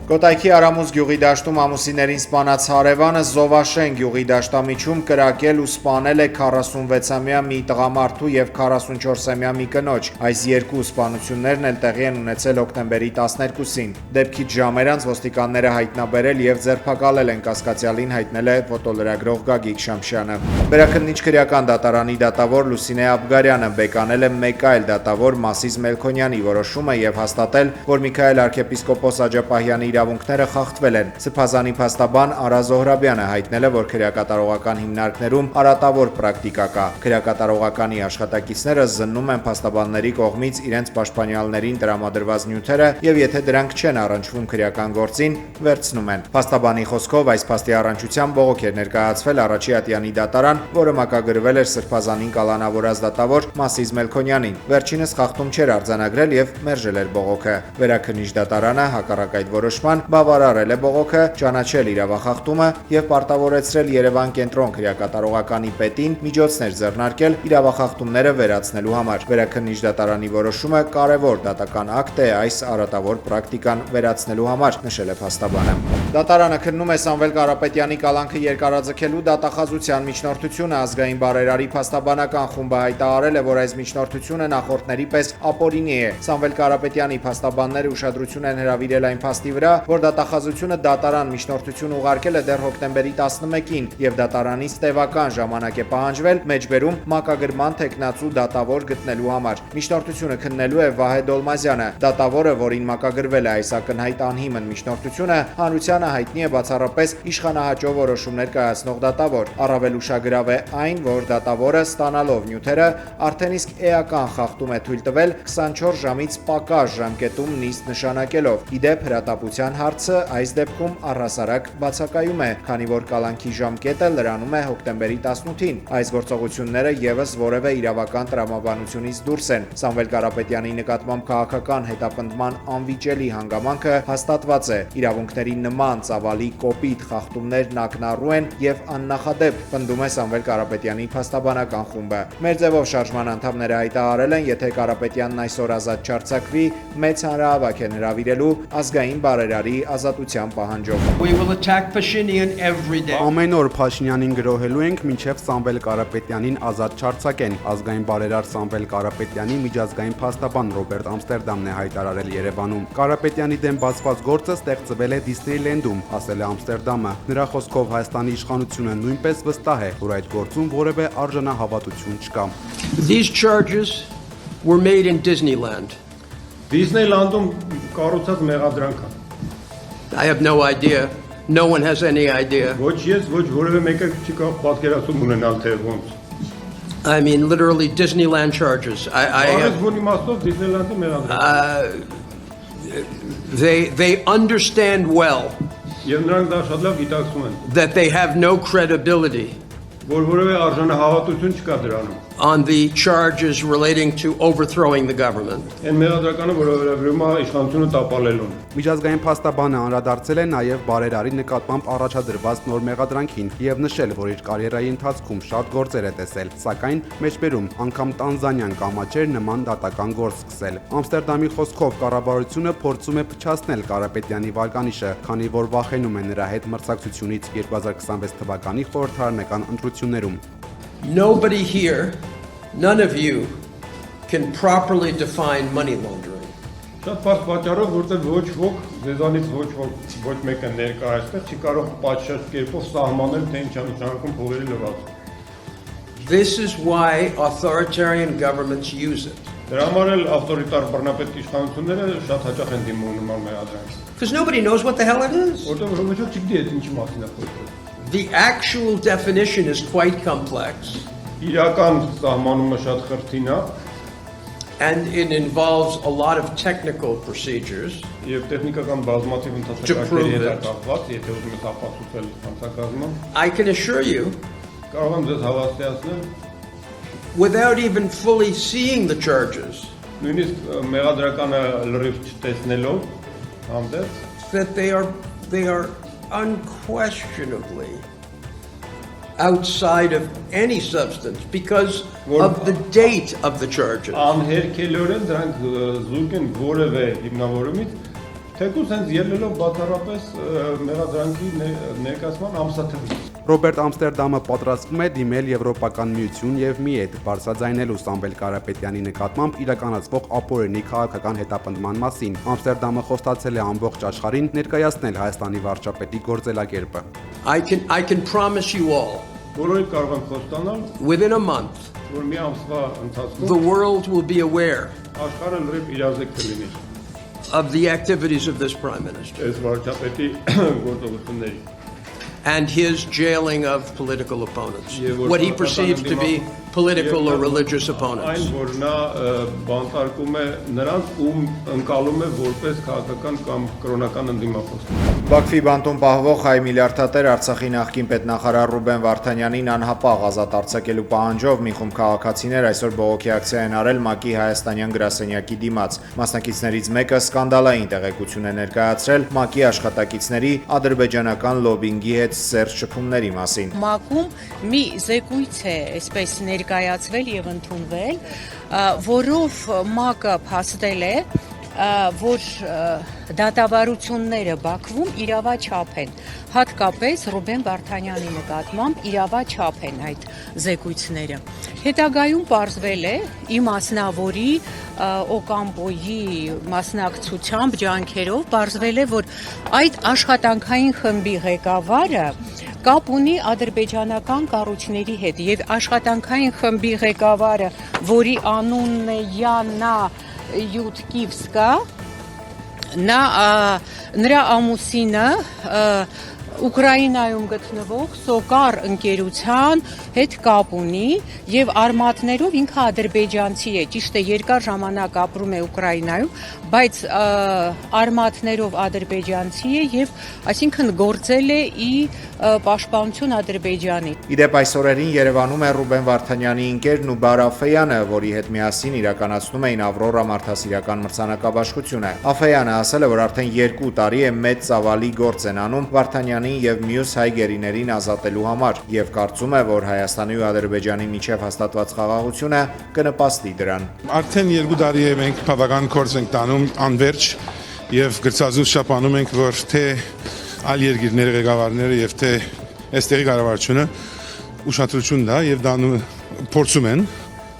Կոտայքի Արամուզ գյուղի դաշտում ամուսիններին սպանած հարևանը Զովաշեն գյուղի դաշտամիջում կրակել ու սպանել է 46-ամյա մի տղամարդու և 44-ամյա մի կնոջ։ Այս երկու սպանություններն էլ տեղի են ունեցել հոկտեմբերի 12-ին։ Դեպքից ժամեր անց ոստիկանները հայտնաբերել և ձերբակալել են կասկածյալին, հայտնել է ֆոտոլրագրող Գագիկ Շամշյանը։ Վերաքննիչ քրեական դատարանի դատավոր Լուսինե Աբգարյանը բեկանել է մեկ այլ դատավոր Մասիս Մելքոնյանի որոշումը և հաստատել, որ Միքայել arczepiskopos Աջապահյանի իրավունքները խախտվել են։ Սփազանի փաստաբան Արա Զոհրաբյանը հայտնել է, որ քրեակատարողական հիմնարկներում արատավոր պրակտիկա կա։ Քրեակատարողականի աշխատակիցները զննում են փաստաբանների կողմից իրենց պաշտպանյալներին տրամադրված նյութերը եւ եթե դրանք չեն առնչվում քրեական գործին, վերցնում են։ Փաստաբանի խոսքով այս փաստի առնչությամբ բողոք էր ներկայացվել Առաջի ատյանի դատարան, որը մակագրվել էր Սրբազանին կալանավորած դատավոր Մասիս Մելքոնյանին։ Վերջինս խախտում չէր արձանագրել եւ մերժել էր բողոքը։ Վերաքննիչ դատարանը հակառակ այդ որոշման բավարարել է բողոքը, ճանաչել իրավախախտումը եւ պարտավորեցրել Երևան կենտրոն քրեակատարողականի պետին միջոցներ ձեռնարկել իրավախախտումները վերացնելու համար։ Վերաքննիչ դատարանի որոշումը կարևոր դատական ակտ է այս արատավոր պրակտիկան վերացնելու համար, նշել է փաստաբանը։ Դատարանը քննում է Սամվել Կարապետյանի կալանքը երկարաձգելու դատախազության միջնորդությունը։ Ազգային բարերարի փաստաբանական խումբը հայտարարել է, որ այս միջնորդությունը նախորդների պես ապօրինի է։ Սամվել Կարապետյանի փաստաբանները ուշադրություն են հրավիրել այն փաստի վրա, որ դատախազությունը դատարան միջնորդություն ուղարկել է դեռ հոկտեմբերի 11-ին եւ դատարանից տևական ժամանակ է պահանջվել մեջբերում մակագրման թեկնածու դատավոր գտնելու համար։ Միջնորդությունը քննելու է Վահե Դոլմազյանը։ Դատավորը, որին մակագրվել է այս ակնհայտ անհիմն միջնորդությունը, հանրությանը հայտնի է բացառապես իշխանահաճո որոշումներ կայացնող դատավոր։ Առավել ուշագրավ է այն, որ դատավորը ստանալով նյութերը արդեն իսկ էական խախտում է թույլ տվել 24 ժամից պակաս ժամկետում նիստ նշանակելով։ Իդեպ հրատապության հարցը այս դեպքում առհասարակ բացակայում է, քանի որ կալանքի ժամկետը լրանում է հոկտեմբերի 18-ին։ Այս գործողությունները եւս որևէ իրավական տրամաբանությունից դուրս են։ Սամվել Կարապետյանի նկատմամբ քաղաքական հետապնդման անվիճելի հանգամանքը հաստատված է։ Իրավունքների նման ծավալի կոպիտ խախտումներն ակնառու են եւ աննախադեպ, պնդում է Սամվել Կարապետյանի փաստաբանական խումբը։ Մեր ձևով շարժման անդամները հայտարարել են, եթե Կարապետյանն այսօր ազատ չարձակվի, մեծ հանրահավաք են հրավիրելու ազգային բարերարի ազատության պահանջով։ Ամեն օր Փաշինյանին գրոհելու ենք, մինչև Սամվել Կարապետյանին ազատ չարձակեն։ Ազգային բարերար Սամվել Կարապետյանի միջազգային փաստաբան Ռոբերտ Ամստերդամն է հայտարարել Երևանում։ Կարապետյանի դեմ բացված գործը ստեղծվել է Դիսնեյլենդում, ասել է Ամստերդամը։ Նրա խոսքով Հայաստանի իշխանությունը նույնպես վստահ է, որ այդ գործում որևէ արժանահավատություն չկա։ These charges were made in Disneyland. Disneyland-ում կառուցած մեղադրանք կա։ I have no idea. No one has any idea. Ոչ ես, ոչ որևէ մեկը չի կարող պատկերացում ունենալ թե ոնց։ I mean, literally Disneyland charges. Այս բունի մասով Disneyland-ի մեղադրանք։ They understand well Եվ նրանք դա շատ լավ գիտակցում են, that they have no credibility որ որևէ արժանահավատություն չկա դրանում։ on the charges relating to overthrowing the government. Այն մեղադրականը, որը վերաբերում է իշխանությունը տապալելուն։ Միջազգային փաստաբանը անդրադարձել է նաև բարերարի նկատմամբ առաջադրված նոր մեղադրանքին եւ նշել, որ իր կարիերայի ընթացքում շատ գործեր է տեսել, սակայն մեջբերում անգամ Տանզանիան կամաչեր նման դատական գործ սկսել։ Ամստերդամի խոսքով կառավարությունը փորձում է փչացնել Կարապետյանի վարկանիշը, քանի որ վախենում է նրա հետ մրցակցությունից 2026 թվականի խորհրդարանական ընտրություններում։ Nobody here, none of you, can properly define money laundering. Շատ բարձ պատճառով, որտեղ ոչ ոք, ձեզանից ոչ մեկը ներկա այստեղ չի կարող պատշաճ կերպով սահմանել, թե ինչ է նշանակում փողերի լվացում։ This is why authoritarian governments use it. Դրա համար էլ ավտորիտար բռնապետ իշխանությունները շատ հաճախ են դիմում նման մեղադրանքի։ Because nobody knows what the hell it is. Որտեղ ոչ ոք չգիտի այդ ինչի մասին է խոսքը։ The actual definition is quite complex. Իրական սահմանումը շատ խրթին է and it involves a lot of technical procedures. Եվ տեխնիկական բազմաթիվ ընթացակարգերի հետ է կապված, եթե ուզում եք ապացուցել հանցագազմը։ I can assure you, կարող եմ ձեզ հավաստիացնել, without even fully seeing the charges, նույնիսկ մեղադրականը լրիվ չտեսնելով հանդերձ, that they are unquestionably outside of any substance because of the date of the charges. Անհերքելորեն դրանք զուրկ են որևէ հիմնավորումից, Թեկուզ հենց ելնելով բացառապես մեղադրանքի ներկայացման ամսաթվից։ Ռոբերտ Ամստերդամը պատրաստվում է դիմել Եվրոպական միություն եւ ՄԻԵՏ, բարձրաձայնելու Սամվել Կարապետյանի նկատմամբ իրականացվող ապօրինի քաղաքական հետապնդման մասին։ Ամստերդամը խոստացել է ամբողջ աշխարհին ներկայացնել Հայաստանի վարչապետի գործելակերպը։ I can promise you all, Բոլորին կարող եմ խոստանալ, within a month, որ մի ամսվա the ընթացքում world will be aware աշխարհը լրիվ իրազեկ կլինի of the activities of this Prime Minister այս վարչապետի գործողությունների։ and his jailing of political opponents, Եվ որ what he քաղաքական perceives to be political or religious opponents. Այն որ նա բանտարկում է նրանց, ում ընկալում է որպես քաղաքական կամ կրոնական ընդդիմախոս։ Բաքվի բանտում պահվող հայ միլիարդատեր Արցախի նախկին պետնախարար Ռուբեն Վարդանյանին անհապաղ ազատ արձակելու պահանջով մի խումբ քաղաքացիներ այսօր բողոքի ակցիա են արել ՄԱԿ-ի հայաստանյան գրասենյակի դիմաց։ Մասնակիցներից մեկը սկանդալային տեղեկություն է ներկայացրել ՄԱԿ-ի աշխատակիցների ադրբեջանական լոբինգի հետ սերտ շփումների մասին։ ՄԱԿ-ում մի զեկույց է այսպես ներկայացվել եւ ընդունվել, որով ՄԱԿ-ը փաստել է, որ դատավարությունները Բաքվում իրավաչափ են, հատկապես Ռուբեն Վարդանյանի նկատմամբ իրավաչափ են այդ զեկույցները։ Հետագայում պարզվել է իմ մասնավորի Օկամպոյի մասնակցությամբ ջանքերով պարզվել է, որ այդ աշխատանքային խմբի ղեկավարը կապ ունի ադրբեջանական կառույցների հետ եւ աշխատանքային խմբի ղեկավարը, որի անունն է Յաննա Յուտկիվսկա, նրա ամուսինը Ուկրաինայում գտնվող Սոկար ընկերության հետ կապ ունի եւ արմատներով ինքը ադրբեջանցի է, ճիշտ է, երկար ժամանակ ապրում է Ուկրաինայում, բայց արմատներով ադրբեջանցի է եւ այսինքն գործել է ի պաշտպանություն Ադրբեջանի։ Իդեպ այս օրերին Երևանում է Ռուբեն Վարդանյանի ընկերն ու Բարաֆեյանը, որի հետ միասին իրականացնում էին Ավրորա մարդասիրական մրցանակաբաշխությունը։ Աֆեյանը ասել է, որ արդեն 2 տարի է մեծ ծավալի գործ են անում Վարդանյանին եւ մյուս հայ գերիներին ազատելու համար եւ կարծում է, որ Հայաստանի ու Ադրբեջանի միջև հաստատված խաղաղությունը կնպաստի դրան։ Արդեն 2 տարի է մենք բավական գործ ենք տանում անվերջ եւ գրծածուց շապանում ենք, որ թե այլ երկիրների ղեկավարները եւ թե այստեղի կառավարությունը ուշադրություն տա եւ դա փորձում են,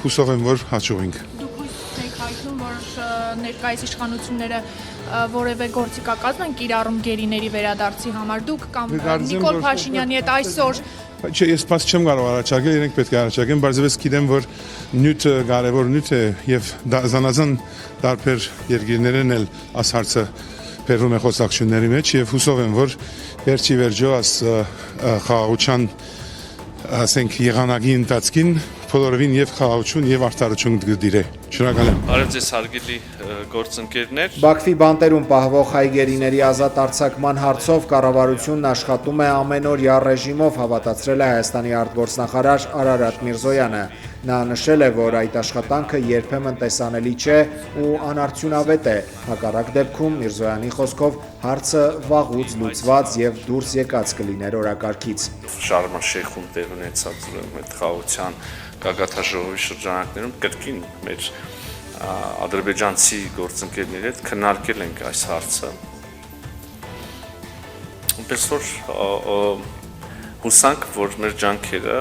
հուսով եմ, որ հաջողենք։ Դուք հույս եք հայտնում, որ ներկայիս իշխանությունները որևէ գործիքակազմ են կիրառում գերիների վերադարձի համար։ Դուք կամ Նիկոլ Փաշինյանի հետ այսօր Չէ, ես պաս չեմ կարող առաջարկել, իրենք պետք է առաջարկեն, բարձրապես գիտեմ, որ նյութը կարևոր նյութ է եւ զանազան տարբեր երկիրներն էլ այս հարցը բերվում է խոսակցությունների մեջ եւ հուսով եմ, որ վերջի վերջո այս խաղաղության ասենք եղանակի ընթացքին բոլորովին եւ խաղաղություն եւ արդարություն կդիրե։ Շնորհակալ եմ։ Բարև ձեզ հարգելի գործընկերներ։ Բաքվի բանտերում պահվող հայ գերիների ազատ արձակման հարցով կառավարությունն աշխատում է ամենօրյա ռեժիմով, հավատացրել է Հայաստանի արտգործնախարար Արարատ Միրզոյանը։ Նա նշել է, որ այդ աշխատանքը երբեմն տեսանելի չէ ու անարդյունավետ է։ Հակառակ դեպքում Միրզոյանի խոսքով հարցը վաղուց լուծված եւ դուրս եկած կլիներ օրակարգից։ Շարմա Շեյխում տեղ ունեցած այդ խաղաղության գագաթաժողովի շրջանակներում կրկին մեր ադրբեջանցի գործընկերների հետ քննարկել ենք այս հարցը։ Պես որ հուսանք, որ մեր ջանքերը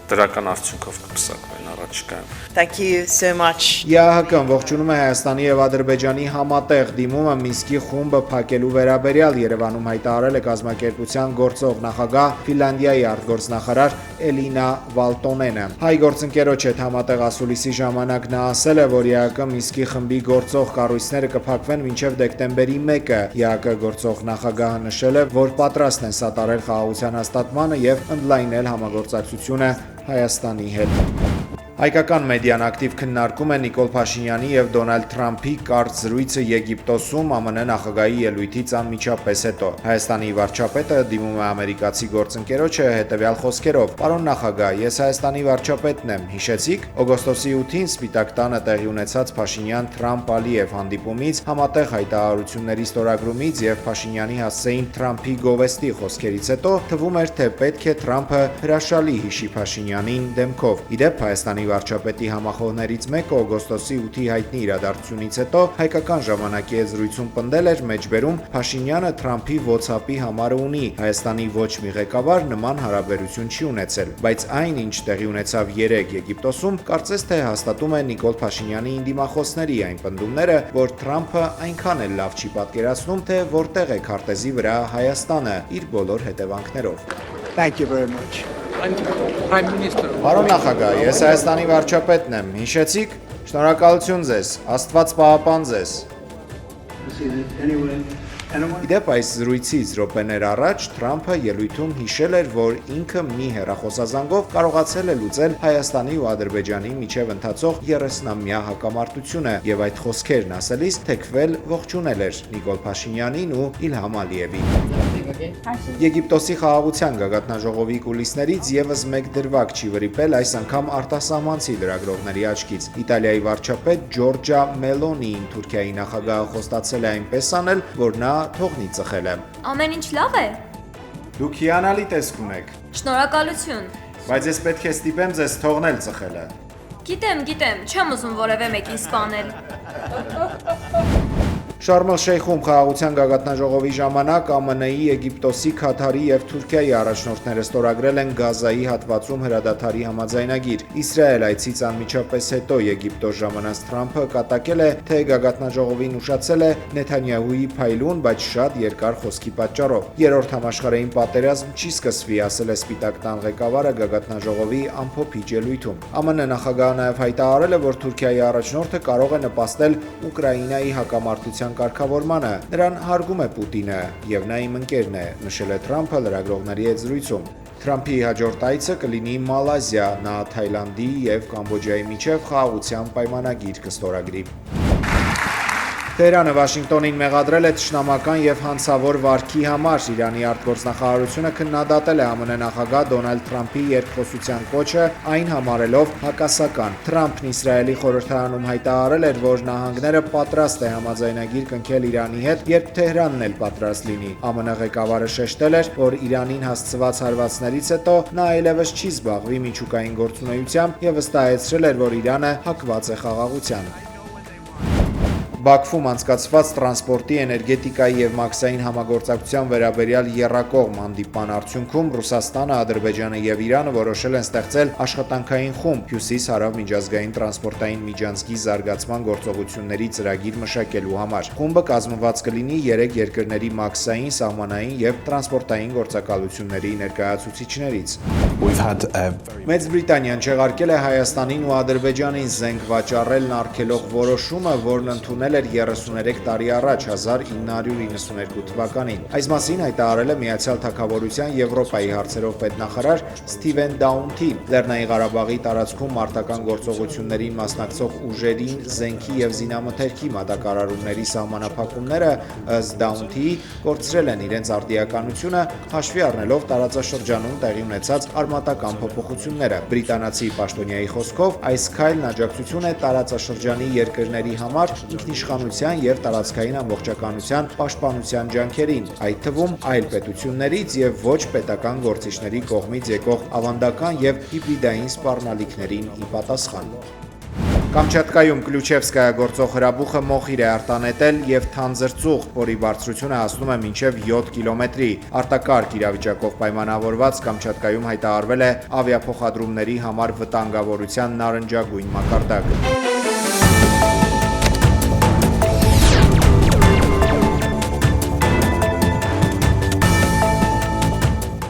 դրական արդյունքով կպսակվեն առաջիկայում։ Thank you so much. ԵԱՀԿ-ն ողջունում է Հայաստանի եւ Ադրբեջանի համատեղ դիմումը Մինսկի խումբը փակելու վերաբերյալ Երևանում հայտարարել է կազմակերպության գործող նախագահ Ֆինլանդիայի արտգործնախարար Էլինա Վալտոնենը։ Հայ գործընկերոջ հետ համատեղ ասուլիսի ժամանակ նա ասել է, որ ԵԱՀԿ Մինսկի խմբի գործող կառույցները կփակվեն մինչև դեկտեմբերի 1-ը։ ԵԱՀԿ գործող նախագահը նշել է, որ պատրաստ են սատարել խաղաղության հաստատմանը եւ ընդլայնել համագործակցությունը Հայաստանի հետ։ Հայկական մեդիան ակտիվ քննարկում է Նիկոլ Փաշինյանի եւ Դոնալդ Թրամփի կարճ զրույցը Եգիպտոսում ԱՄՆ նախագահի ելույթից անմիջապես հետո։ Հայաստանի վարչապետը դիմում է ամերիկացի գործընկերոջը հետևյալ խոսքերով. «Պարոն նախագահ, ես Հայաստանի վարչապետն եմ, հիշեցիք, օգոստոսի 8-ին Սպիտակ տանը տեղի ունեցած Փաշինյան-Թրամփ-Ալիև հանդիպումից, համատեղ հայտարարությունների ստորագրումից եւ Փաշինյանի հասցեին Թրամփի գովեստի խոսքերից հետո թվում էր, թե պետք է Թրամփը հրաշալի հիշի Փաշինյանին դեմքով։ Իդեպ Հայաստանի Հայաստանի վարչապետի համախոհներից մեկը օգոստոսի 8-ի հայտնի իրադարձությունից հետո հայկական ժամանակի եզրույցում պնդել էր մեջբերում Փաշինյանը Թրամփի WhatsApp-ի համարը ունի, Հայաստանի ոչ մի ղեկավար նման հարաբերություն չի ունեցել, բայց այն, ինչ տեղի ունեցավ 3 Եգիպտոսում, կարծես թե հաստատում է Նիկոլ Փաշինյանի ինդիմախոսների այն պնդումները, որ Թրամփը այնքան էլ լավ չի պատկերացնում, թե որտեղ է քարտեզի վրա Հայաստանը իր բոլոր հետևանքներով։ Thank you very much. Prime Minister. Պարոն նախագահ, ես Հայաստանի վարչապետն եմ, հիշեցիք, շնորհակալություն ձեզ, Աստված պահապան ձեզ։ Իդեպ այս զրույցից րոպեներ առաջ Թրամփը ելույթում հիշել էր, որ ինքը մի հեռախոսազանգով կարողացել է լուծել Հայաստանի ու Ադրբեջանի միջև ընթացող 30-ամյա հակամարտությունը եւ այդ խոսքերն ասելիս թեքվել ողջունել էր Նիկոլ Փաշինյանին ու Իլհամ Ալիևին։ Եգիպտոսի խաղաղության գագաթնաժողովի կուլիսներից եւս մեկ դրվագ չի վրիպել այս անգամ արտասահմանցի լրագրողների աչքից։ Իտալիայի վարչապետ Ջորջա Մելոնին Թուրքիայի նախագահը խոստացել է այնպես անել, որ նա թողնի ծխելը։ Ամեն ինչ լավ է։ Դուք հիանալի տեսք ունեք, Շնորհակալություն։ բայց ես պետք է ստիպեմ ձեզ թողնել ծխելը։ Գիտեմ, չեմ ուզում որևէ մեկին սպանել։ Շարմ el-Շեյխում խաղաղության գագաթնաժողովի ժամանակ ԱՄՆ-ի, Եգիպտոսի, Քաթարի եւ Թուրքիայի առաջնորդները ստորագրել են Գազայի հատվածում հրադադարի համաձայնագիր։ Իսրայել այցից անմիջապես հետո Եգիպտոս ժամանած Թրամփը կատակել է, թե գագաթնաժողովին ուշացել է Նեթանյահուի փայլուն, բայց շատ երկար խոսքի պատճառով։ Երրորդ համաշխարհային պատերազմ չի սկսվի, ասել է Սպիտակ տան ղեկավարը գագաթնաժողովի ամփոփիչ ելույթում։ ԱՄՆ նախագահը նաեւ հայտարարել է, որ Թուրքիայի առաջնորդը կարող է նպաստել Ուկրաինայի հակամարտության կարգավորմանը, նրան հարգում է Պուտինը եւ նա իմ ընկերն է, նշել է Թրամփը լրագրողների հետ զրույցում։ Թրամփի հաջորդ այցը կլինի Մալազիա, նա Թայլանդի եւ Կամբոջայի միջև խաղաղության պայմանագիր կստորագրի։ Թեհրանը Վաշինգտոնին մեղադրել է թշնամական եւ հանցավոր վարքի համար։ Իրանի արտգործնախարարությունը քննադատել է ԱՄՆ նախագահ Դոնալդ Թրամփի երկխոսության կոչը, այն համարելով հակասական։ Թրամփն Իսրայելի խորհրդարանում հայտարարել էր, որ նահանգները պատրաստ է համաձայնագիր կնքել Իրանի հետ, երբ Թեհրանն էլ պատրաստ լինի։ ԱՄՆ ղեկավարը շեշտել էր, որ Իրանին հասցված հարվածներից հետո նա այլևս չի զբաղվի միջուկային գործունեությամբ եւ վստահեցրել էր, որ Իրանը հակված է խաղաղության։ Բաքվում անցկացված տրանսպորտի, էներգետիկայի եւ մաքսային համագործակցության վերաբերյալ եռակողմ հանդիպման արդյունքում Ռուսաստանը, Ադրբեջանը եւ Իրանը որոշել են ստեղծել աշխատանքային խումբ հյուսիս-հարավ միջազգային տրանսպորտային միջանցքի զարգացման գործողությունների ծրագիր մշակելու համար։ Խումբը կազմված կլինի 3 երկրների մաքսային, սահմանային եւ տրանսպորտային գործակալությունների ներկայացուցիչներից։ Մեծ Բրիտանիան չեղարկել է Հայաստանին ու Ադրբեջանին զենք վաճառելն արգելող որոշումը, որն ընդունել էր 33 տարի առաջ 1992 թվականին։ Այս մասին հայտարարել է Միացյալ Թագավորության Եվրոպայի հարցերով պետնախարար Սթիվեն Դաունթին։ Լեռնային Ղարաբաղի տարածքում մարտական գործողություններին մասնակցող ուժերին զենքի եւ զինամթերքի մատակարարումների սահմանափակումները ըստ Դաունթիի կորցրել են իրենց արդիականությունը, հաշվի առնելով տարածաշրջանում տեղի ունեցած արմատական փոփոխությունները։ Բրիտանացի պաշտոնյայի խոսքով այս քայլն աջակցություն է տարածաշրջանի երկրների համար ինքնիշխանության եւ տարածքային ամբողջականության պաշտպանության ջանքերին, այդ թվում այլ պետություններից եւ ոչ պետական գործիչների կողմից եկող ավանդական եւ հիբրիդային սպառնալիքներին ի պատասխան։ Կամչատկայում Կլյուչևսկայա գործող հրաբուխը մոխիր է արտանետել եւ թանձր ծուղ, որի բարձրությունը հասնում է մինչեւ 7 կիլոմետրի։ Արտակարգ իրավիճակով պայմանավորված Կամչատկայում հայտարարվել է ավիափոխադրումների համար վտանգավորության նարնջագույն մակարդակ։